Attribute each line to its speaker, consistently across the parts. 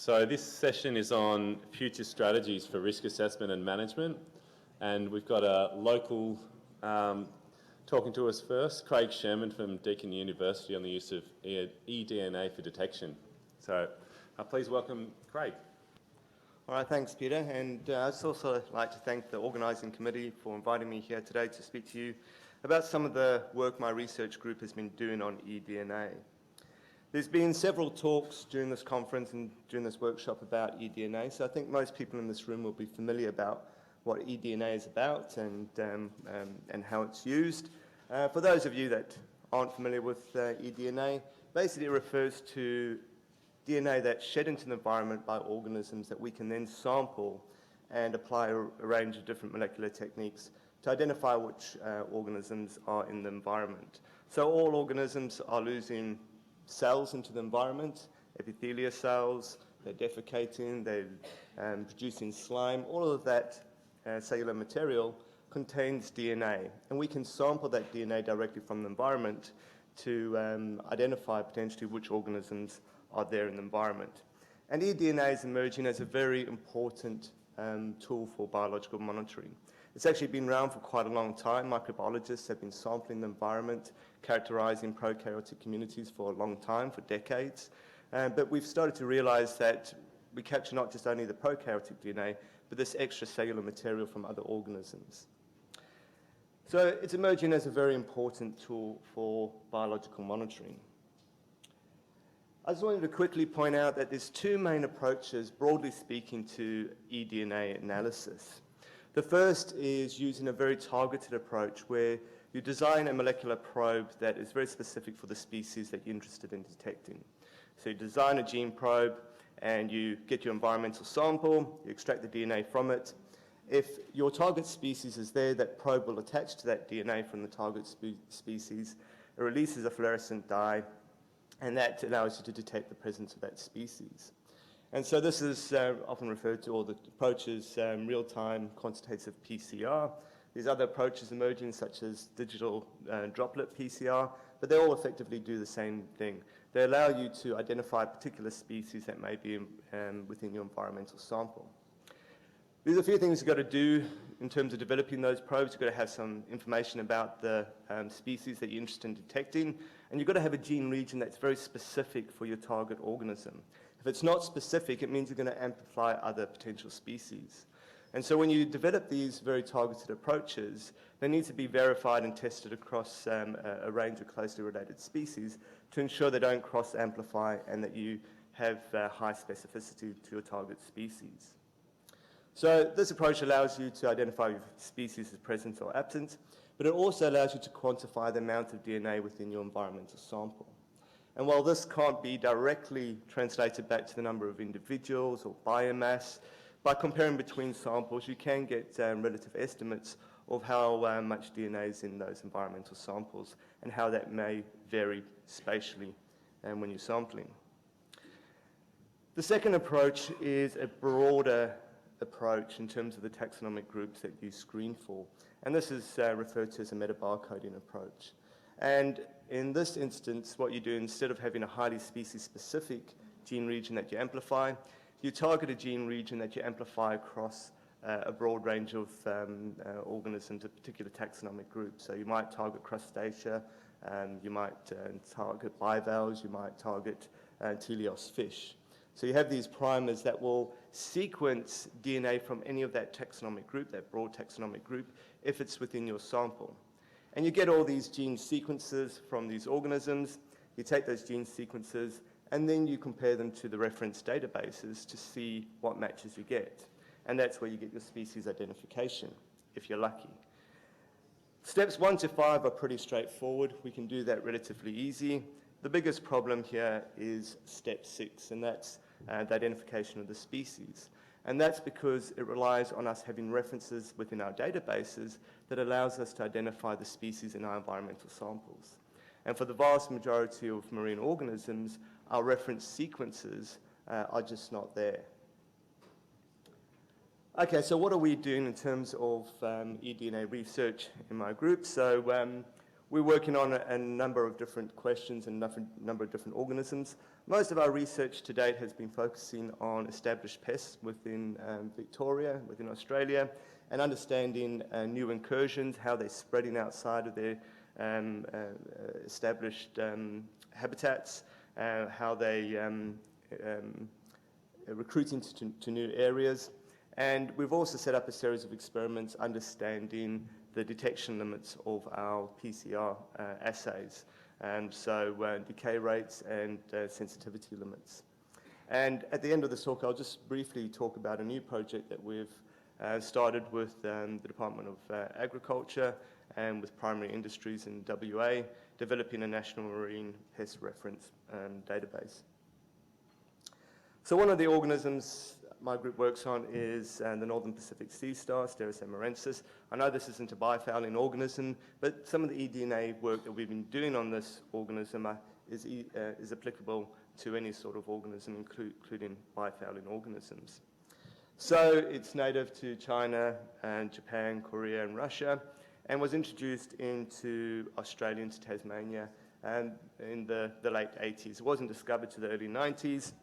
Speaker 1: So this session is on future strategies for risk assessment and management, and we've got a local talking to us first, Craig Sherman from Deakin University, on the use of eDNA for detection. So please welcome Craig.
Speaker 2: All right, thanks Peter, and I'd also like to thank the organising committee for inviting me here today to speak to you about some of the work my research group has been doing on eDNA. There's been several talks during this conference and during this workshop about eDNA, so I think most people in this room will be familiar about what eDNA is about and how it's used. For those of you that aren't familiar with eDNA, basically it refers to DNA that's shed into the environment by organisms that we can then sample and apply a range of different molecular techniques to identify which organisms are in the environment. So all organisms are losing cells into the environment, epithelial cells, they're defecating, they're producing slime. All of that cellular material contains DNA, and we can sample that DNA directly from the environment to identify potentially which organisms are there in the environment. And eDNA is emerging as a very important tool for biological monitoring. It's actually been around for quite a long time. Microbiologists have been sampling the environment, characterizing prokaryotic communities for a long time, for decades. But we've started to realize that we capture not just only the prokaryotic DNA, but this extracellular material from other organisms. So it's emerging as a very important tool for biological monitoring. I just wanted to quickly point out that there's two main approaches, broadly speaking, to eDNA analysis. The first is using a very targeted approach where you design a molecular probe that is very specific for the species that you're interested in detecting. So you design a gene probe and you get your environmental sample, you extract the DNA from it. If your target species is there, that probe will attach to that DNA from the target species. It releases a fluorescent dye, and that allows you to detect the presence of that species. And so this is often referred to, or the approach is real-time quantitative PCR. There's other approaches emerging, such as digital droplet PCR, but they all effectively do the same thing. They allow you to identify particular species that may be within your environmental sample. There's a few things you've got to do in terms of developing those probes. You've got to have some information about the species that you're interested in detecting, and you've got to have a gene region that's very specific for your target organism. If it's not specific, it means you're going to amplify other potential species. And so when you develop these very targeted approaches, they need to be verified and tested across a range of closely related species to ensure they don't cross-amplify and that you have high specificity to your target species. So this approach allows you to identify if species is present or absent, but it also allows you to quantify the amount of DNA within your environmental sample. And while this can't be directly translated back to the number of individuals or biomass, by comparing between samples, you can get relative estimates of how much DNA is in those environmental samples and how that may vary spatially when you're sampling. The second approach is a broader approach in terms of the taxonomic groups that you screen for. And this is referred to as a metabarcoding approach. And in this instance, what you do, instead of having a highly species-specific gene region that you amplify, you target a gene region that you amplify across a broad range of organisms, a particular taxonomic group. So you might target crustacea, you might target bivalves, you might target teleos fish. So you have these primers that will sequence DNA from any of that taxonomic group, that broad taxonomic group, if it's within your sample. And you get all these gene sequences from these organisms. You take those gene sequences and then you compare them to the reference databases to see what matches you get. And that's where you get your species identification, if you're lucky. Steps 1 to 5 are pretty straightforward. We can do that relatively easy. The biggest problem here is step 6, and that's the identification of the species. And that's because it relies on us having references within our databases that allows us to identify the species in our environmental samples. And for the vast majority of marine organisms, our reference sequences are just not there. Okay, so what are we doing in terms of eDNA research in my group? So we're working on a number of different questions and a number of different organisms. Most of our research to date has been focusing on established pests within Victoria, within Australia, and understanding new incursions, how they're spreading outside of their established habitats, how they recruiting to new areas. And we've also set up a series of experiments understanding the detection limits of our PCR assays, so decay rates and sensitivity limits. And at the end of this talk, I'll just briefly talk about a new project that we've started with the Department of Agriculture and with primary industries in WA, developing a national marine pest reference database. So one of the organisms my group works on is the Northern Pacific sea star, Steris amarensis. I know this isn't a bifouling organism, but some of the eDNA work that we've been doing on this organism is applicable to any sort of organism, including bifouling organisms. So it's native to China and Japan, Korea and Russia, and was introduced into Australia, into Tasmania, in the late 80s. It wasn't discovered to the early 90s,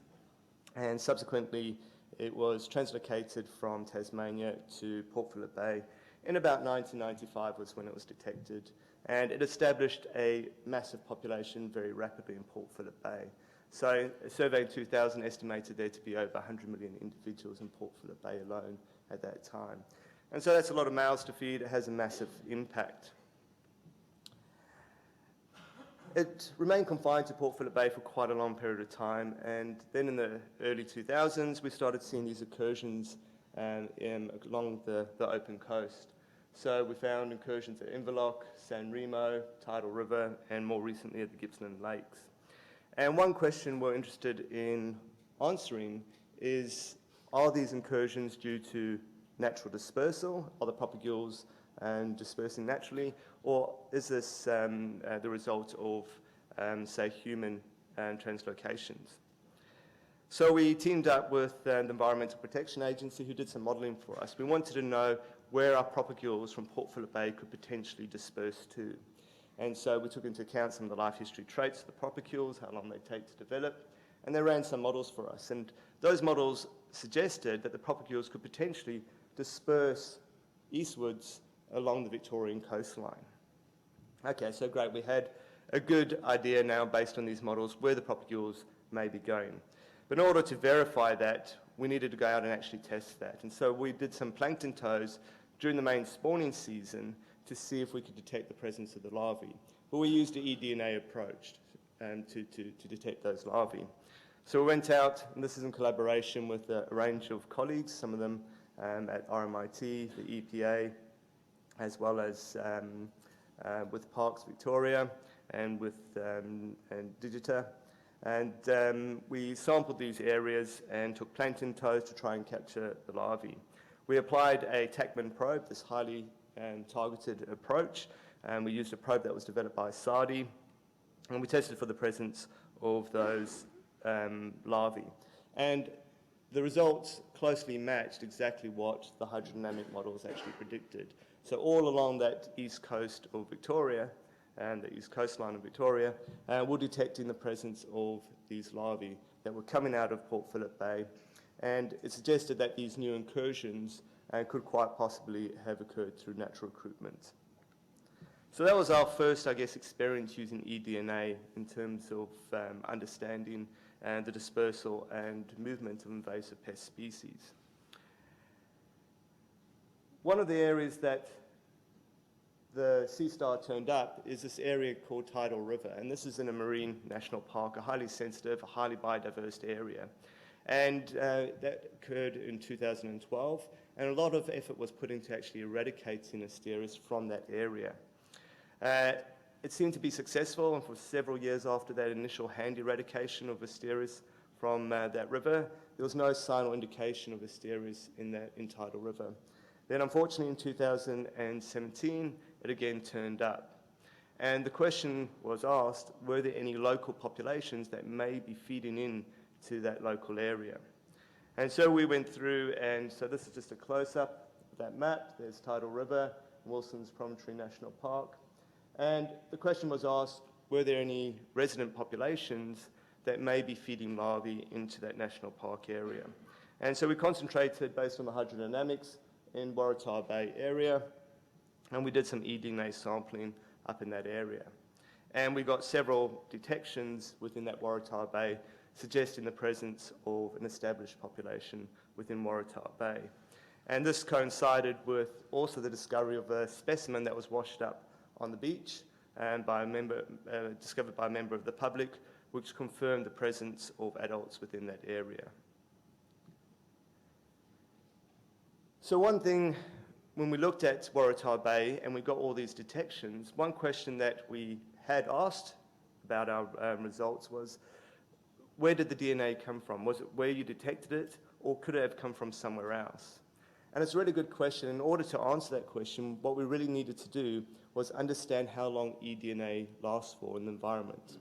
Speaker 2: and subsequently it was translocated from Tasmania to Port Phillip Bay. In about 1995 was when it was detected, and it established a massive population very rapidly in Port Phillip Bay. So a survey in 2000 estimated there to be over 100 million individuals in Port Phillip Bay alone at that time. And so that's a lot of mouths to feed. It has a massive impact. It remained confined to Port Phillip Bay for quite a long period of time, and then in the early 2000s we started seeing these incursions along the open coast. So we found incursions at Inverloch, San Remo, Tidal River, and more recently at the Gippsland Lakes. And one question we're interested in answering is, are these incursions due to natural dispersal? Are the propagules dispersing naturally? Or is this the result of, say, human translocations? So we teamed up with the Environmental Protection Agency, who did some modelling for us. We wanted to know where our propagules from Port Phillip Bay could potentially disperse to. And so we took into account some of the life history traits of the propagules, how long they take to develop, and they ran some models for us. And those models suggested that the propagules could potentially disperse eastwards along the Victorian coastline. Okay, so great. We had a good idea now based on these models where the propagules may be going. But in order to verify that, we needed to go out and actually test that. And so we did some plankton tows during the main spawning season to see if we could detect the presence of the larvae. But we used the eDNA approach to detect those larvae. So we went out, and this is in collaboration with a range of colleagues, some of them at RMIT, the EPA, as well as with Parks Victoria and with Digita. And we sampled these areas and took plankton tows to try and capture the larvae. We applied a Tachman probe, this highly targeted approach, and we used a probe that was developed by Sardi, and we tested for the presence of those larvae. And the results closely matched exactly what the hydrodynamic models actually predicted. So all along that east coast of Victoria, and the east coastline of Victoria, we're detecting the presence of these larvae that were coming out of Port Phillip Bay. And it suggested that these new incursions could quite possibly have occurred through natural recruitment. So that was our first, I guess, experience using eDNA in terms of understanding the dispersal and movement of invasive pest species. One of the areas that the sea star turned up is this area called Tidal River, and this is in a marine national park, a highly sensitive, a highly biodiverse area. And that occurred in 2012, and a lot of effort was put into actually eradicating Asteris from that area. It seemed to be successful, and for several years after that initial hand eradication of Asteris from that river, there was no sign or indication of Asteris in Tidal River. Then unfortunately in 2017, it again turned up. And the question was asked, were there any local populations that may be feeding in to that local area? And so we went through, and so this is just a close-up of that map. There's Tidal River, Wilson's Promontory National Park. And the question was asked, were there any resident populations that may be feeding larvae into that national park area. And so we concentrated based on the hydrodynamics in Waratah Bay area, and we did some eDNA sampling up in that area. And we got several detections within that Waratah Bay suggesting the presence of an established population within Waratah Bay. And this coincided with also the discovery of a specimen that was washed up on the beach and discovered by a member of the public, which confirmed the presence of adults within that area. So one thing, when we looked at Waratah Bay and we got all these detections, one question that we had asked about our results was, where did the DNA come from? Was it where you detected it, or could it have come from somewhere else? And it's a really good question. In order to answer that question, what we really needed to do was understand how long eDNA lasts for in the environment.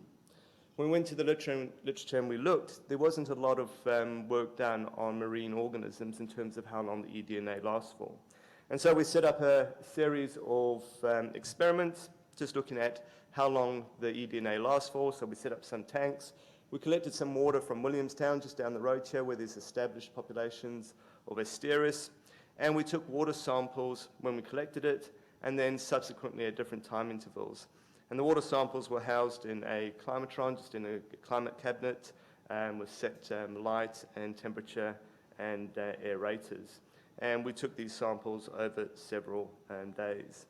Speaker 2: When we went to the literature and we looked, there wasn't a lot of work done on marine organisms in terms of how long the eDNA lasts for. And so we set up a series of experiments, just looking at how long the eDNA lasts for. So we set up some tanks. We collected some water from Williamstown, just down the road here, where there's established populations of Asteris. And we took water samples when we collected it, and then subsequently at different time intervals. And the water samples were housed in a climatron, just in a climate cabinet, with set light and temperature and aerators. And we took these samples over several days.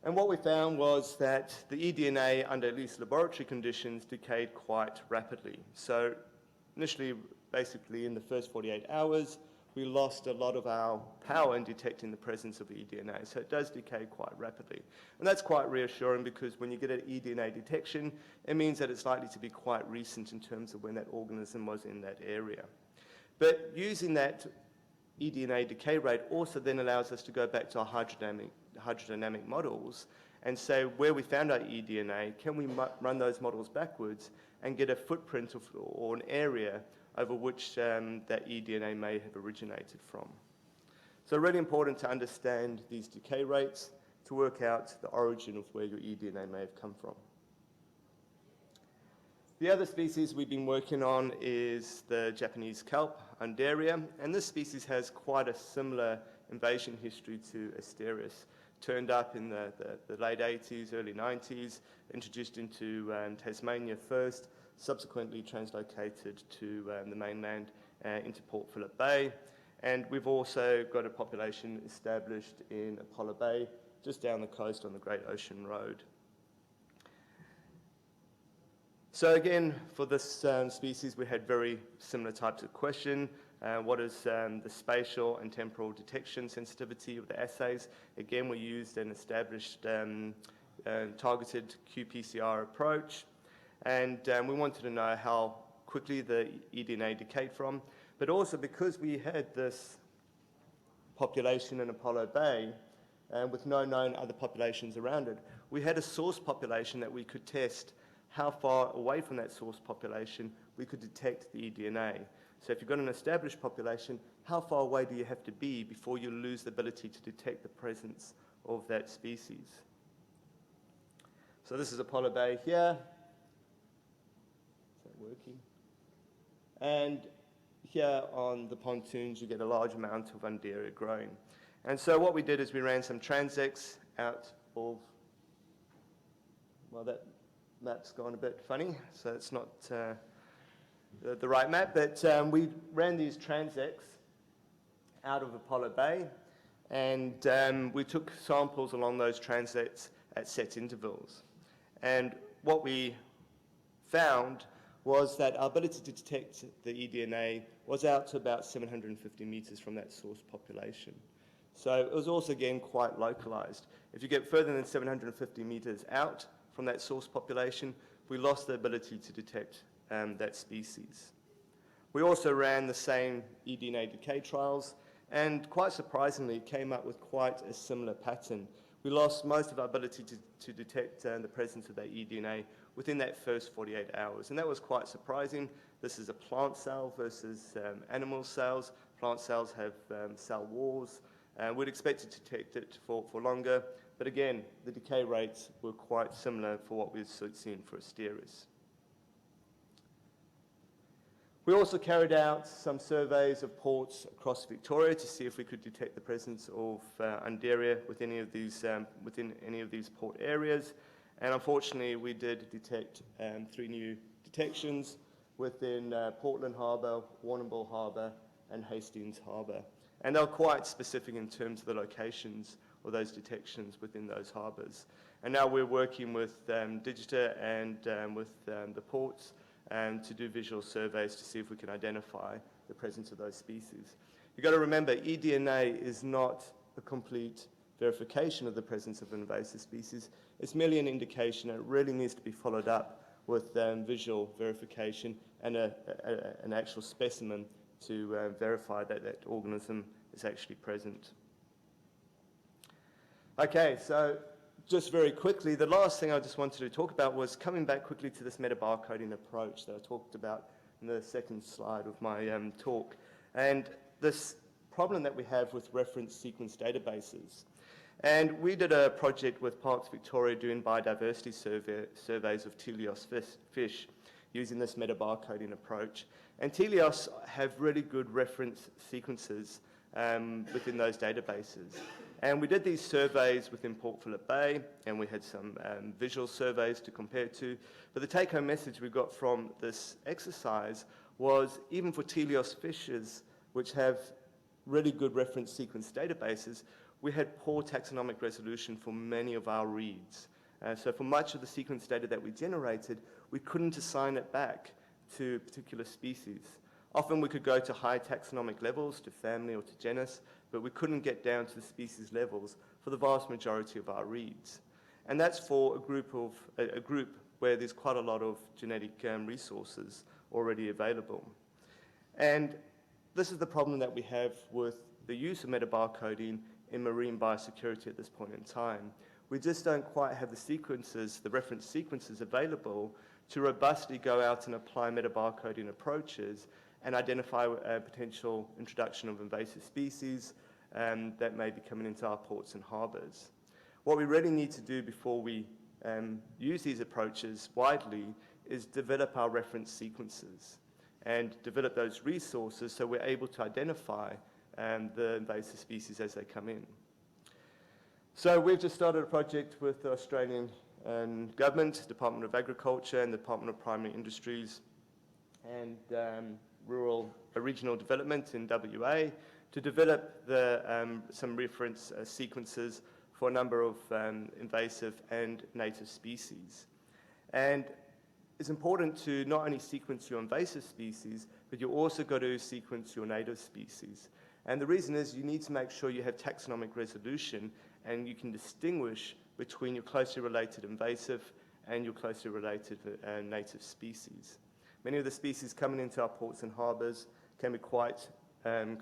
Speaker 2: And what we found was that the eDNA, under at least laboratory conditions, decayed quite rapidly. So initially, basically in the first 48 hours, we lost a lot of our power in detecting the presence of eDNA. So it does decay quite rapidly. And that's quite reassuring, because when you get an eDNA detection, it means that it's likely to be quite recent in terms of when that organism was in that area. But using that eDNA decay rate also then allows us to go back to our hydrodynamic models and say, where we found our eDNA, can we run those models backwards and get a footprint or an area over which that eDNA may have originated from. So really important to understand these decay rates to work out the origin of where your eDNA may have come from. The other species we've been working on is the Japanese kelp, Undaria, and this species has quite a similar invasion history to Asteris. Turned up in the late 80s, early 90s, introduced into Tasmania first, subsequently translocated to the mainland into Port Phillip Bay. And we've also got a population established in Apollo Bay, just down the coast on the Great Ocean Road. So again, for this species, we had very similar types of question. What is the spatial and temporal detection sensitivity of the assays? Again, we used an established targeted qPCR approach. And we wanted to know how quickly the eDNA decayed from. But also, because we had this population in Apollo Bay, with no known other populations around it, we had a source population that we could test how far away from that source population we could detect the eDNA. So if you've got an established population, how far away do you have to be before you lose the ability to detect the presence of that species? So this is Apollo Bay here. Is that working? And here on the pontoons, you get a large amount of Undaria growing. And so what we did is we ran some transects out of, well, that map's gone a bit funny, so it's not the right map, but we ran these transects out of Apollo Bay, and we took samples along those transects at set intervals. And what we found was that our ability to detect the eDNA was out to about 750 meters from that source population. So it was also, again, quite localized. If you get further than 750 meters out from that source population, we lost the ability to detect that species. We also ran the same eDNA decay trials, and quite surprisingly, came up with quite a similar pattern. We lost most of our ability to detect the presence of that eDNA within that first 48 hours, and that was quite surprising. This is a plant cell versus animal cells. Plant cells have cell walls. We'd expect to detect it for longer, but again, the decay rates were quite similar for what we've seen for Asteris. We also carried out some surveys of ports across Victoria to see if we could detect the presence of Undaria within any of these port areas. And unfortunately, we did detect 3 new detections within Portland Harbour, Warrnambool Harbour, and Hastings Harbour. And they're quite specific in terms of the locations of those detections within those harbours. And now we're working with Digita and with the ports to do visual surveys to see if we can identify the presence of those species. You've got to remember, eDNA is not a complete verification of the presence of an invasive species. It's merely an indication, and it really needs to be followed up with visual verification and an actual specimen to verify that that organism is actually present. Okay, so just very quickly, the last thing I just wanted to talk about was coming back quickly to this metabarcoding approach that I talked about in the second slide of my talk, and this problem that we have with reference sequence databases. And we did a project with Parks Victoria doing biodiversity surveys of teleos fish using this metabarcoding approach. And teleos have really good reference sequences within those databases. And we did these surveys within Port Phillip Bay, and we had some visual surveys to compare to. But the take-home message we got from this exercise was, even for teleos fishes, which have really good reference sequence databases, we had poor taxonomic resolution for many of our reads. So for much of the sequence data that we generated, we couldn't assign it back to particular species. Often we could go to high taxonomic levels, to family or to genus, but we couldn't get down to the species levels for the vast majority of our reads. And that's for a group where there's quite a lot of genetic resources already available. And this is the problem that we have with the use of metabarcoding in marine biosecurity at this point in time. We just don't quite have the sequences, the reference sequences available to robustly go out and apply metabarcoding approaches and identify a potential introduction of invasive species that may be coming into our ports and harbours. What we really need to do before we use these approaches widely is develop our reference sequences and develop those resources so we're able to identify the invasive species as they come in. So we've just started a project with the Australian government, Department of Agriculture and the Department of Primary Industries and regional development in WA to develop some reference sequences for a number of invasive and native species. And it's important to not only sequence your invasive species, but you also got to sequence your native species. And the reason is you need to make sure you have taxonomic resolution and you can distinguish between your closely related invasive and your closely related native species. Many of the species coming into our ports and harbours can be quite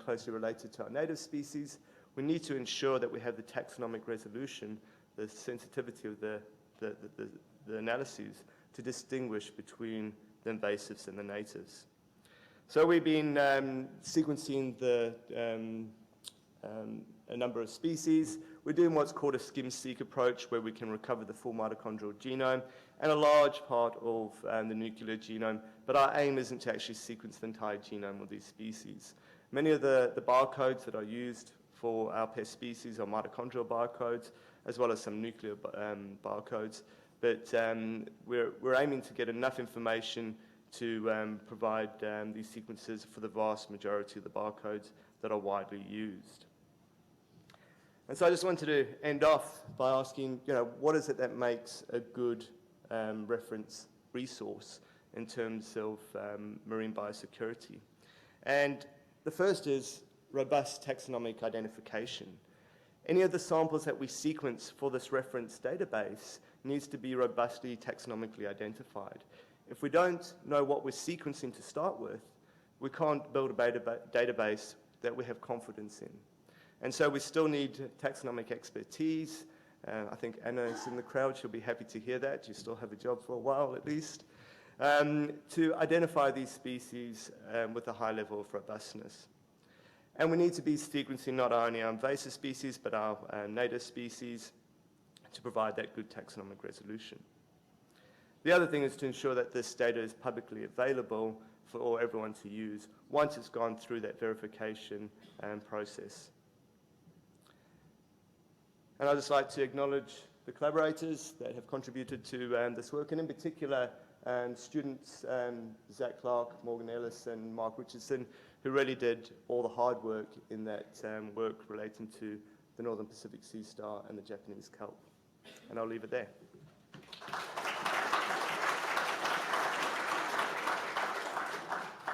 Speaker 2: closely related to our native species. We need to ensure that we have the taxonomic resolution, the sensitivity of the analyses to distinguish between the invasives and the natives. So we've been sequencing a number of species. We're doing what's called a skim-seq approach, where we can recover the full mitochondrial genome and a large part of the nuclear genome, but our aim isn't to actually sequence the entire genome of these species. Many of the barcodes that are used for our pest species are mitochondrial barcodes, as well as some nuclear barcodes, but we're aiming to get enough information to provide these sequences for the vast majority of the barcodes that are widely used. And so I just wanted to end off by asking, what is it that makes a good reference resource in terms of marine biosecurity? And the first is robust taxonomic identification. Any of the samples that we sequence for this reference database needs to be robustly taxonomically identified. If we don't know what we're sequencing to start with, we can't build a database that we have confidence in. And so we still need taxonomic expertise. I think Anna is in the crowd. She'll be happy to hear that. You still have a job for a while at least. To identify these species with a high level of robustness. And we need to be sequencing not only our invasive species, but our native species. to provide that good taxonomic resolution. The other thing is to ensure that this data is publicly available for everyone to use once it's gone through that verification process. And I'd just like to acknowledge the collaborators that have contributed to this work, and in particular students Zach Clark, Morgan Ellis and Mark Richardson, who really did all the hard work in that work relating to the Northern Pacific sea star and the Japanese kelp. And I'll leave it there.